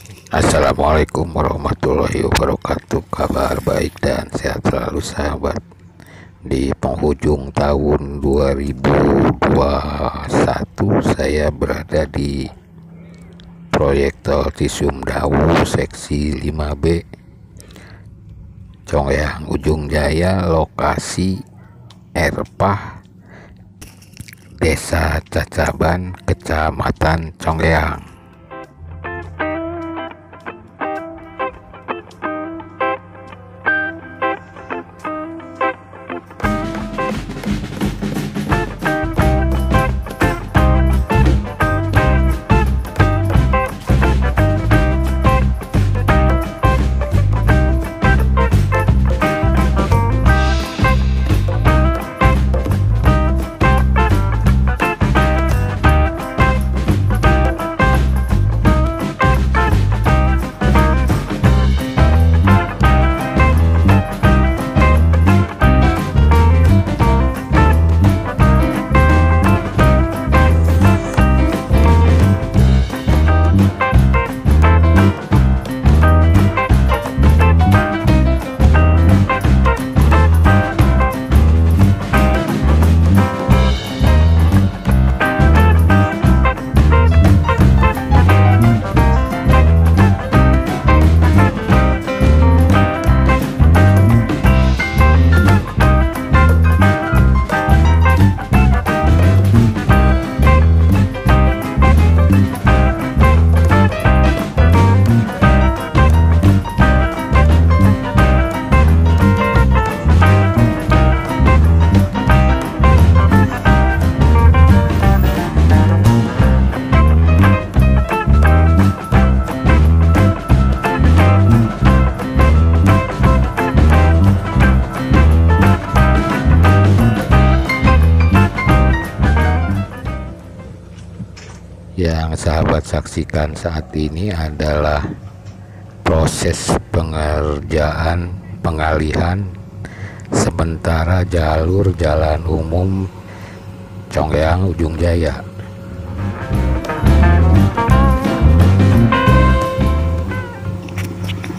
Assalamualaikum warahmatullahi wabarakatuh. Kabar baik dan sehat selalu sahabat. Di penghujung tahun 2021 saya berada di proyek tol Cisumdawu seksi 5B Congeyang Ujung Jaya, lokasi Erpah, Desa Cacaban, Kecamatan Congeyang. Yang sahabat saksikan saat ini adalah proses pengerjaan pengalihan sementara jalur jalan umum Congeyang Ujung Jaya.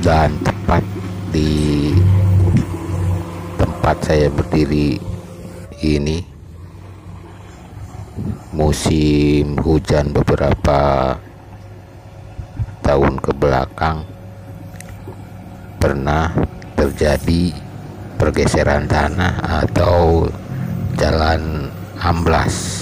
Dan tepat di tempat saya berdiri ini musim hujan beberapa tahun ke belakang pernah terjadi pergeseran tanah atau jalan amblas.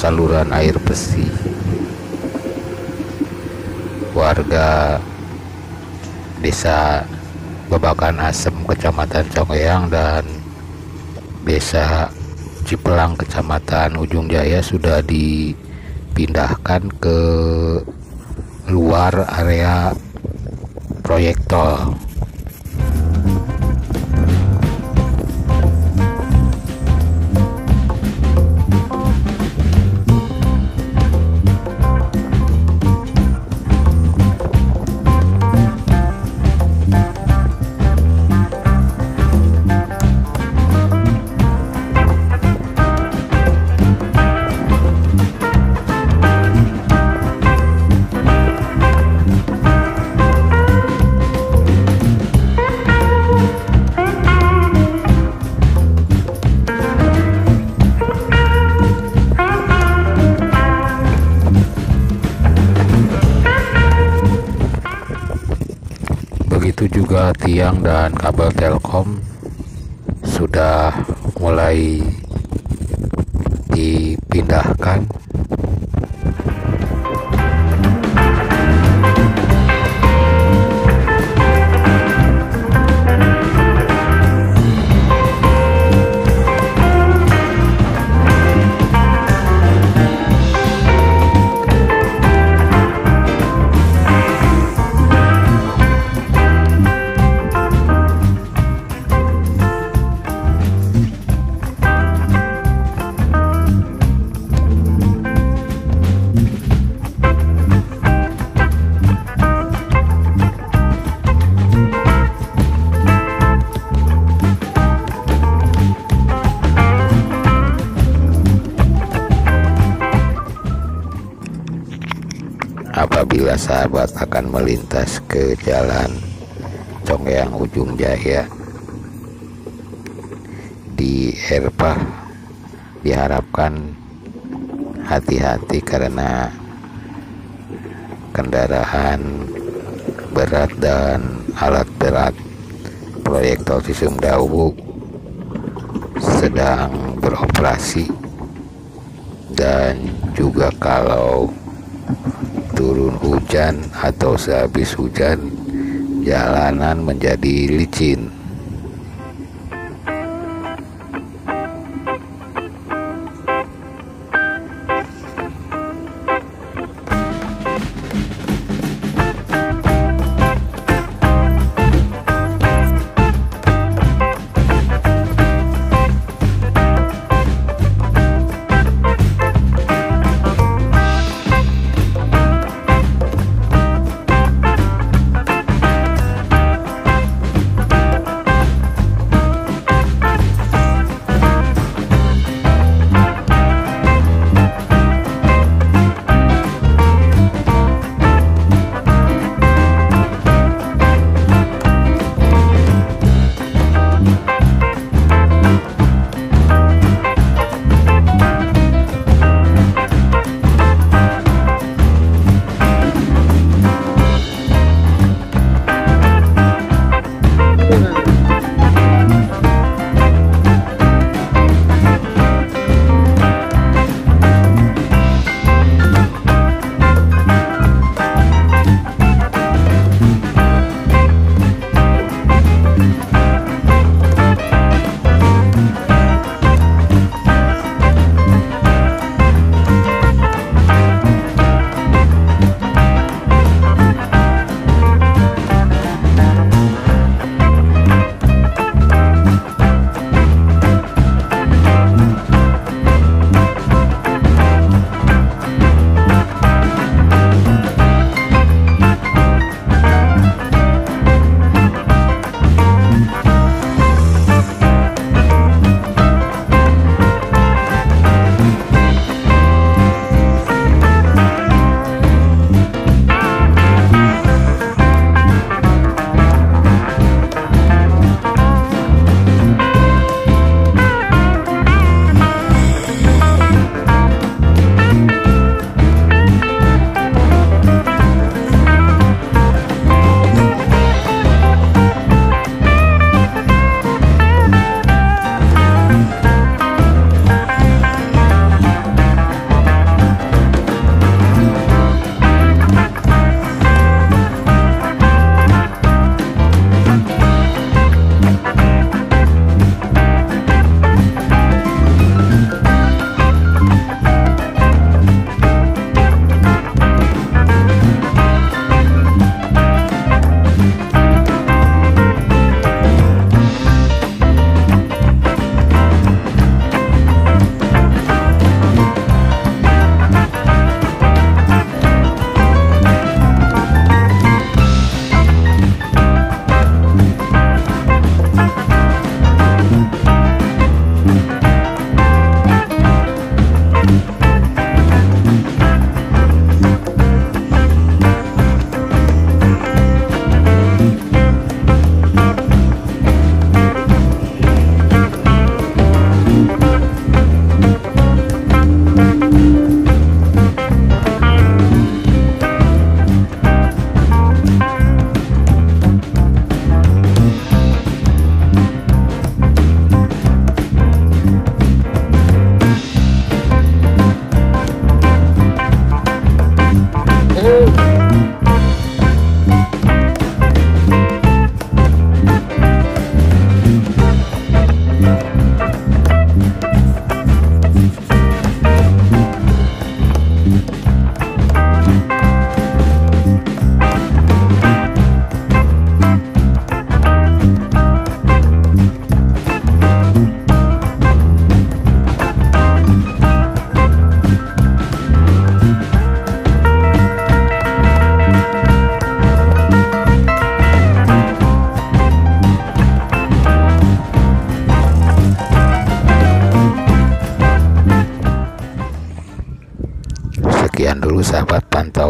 Saluran air bersih warga Desa Babakan Asem, Kecamatan Congeyang, dan Desa Cipelang, Kecamatan Ujung Jaya sudah dipindahkan ke luar area proyek tol. Begitu juga tiang dan kabel Telkom sudah mulai dipindahkan. Apabila sahabat akan melintas ke jalan Conggeang Ujung Jaya di Erpah, diharapkan hati-hati karena kendaraan berat dan alat berat proyek tol Cisumdawu sedang beroperasi, dan juga kalau turun hujan atau sehabis hujan jalanan menjadi licin.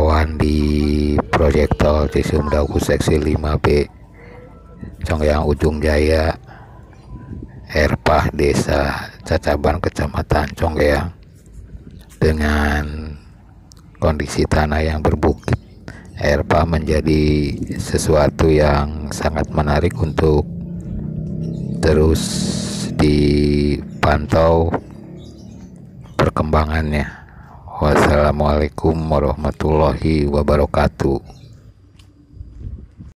pantauan di proyek tol Cisumdawu seksi 5B Congeyang Ujung Jaya, Erpah Desa Cacaban Kecamatan Congeyang, dengan kondisi tanah yang berbukit. Erpah menjadi sesuatu yang sangat menarik untuk terus dipantau perkembangannya. Wassalamualaikum warahmatullahi wabarakatuh.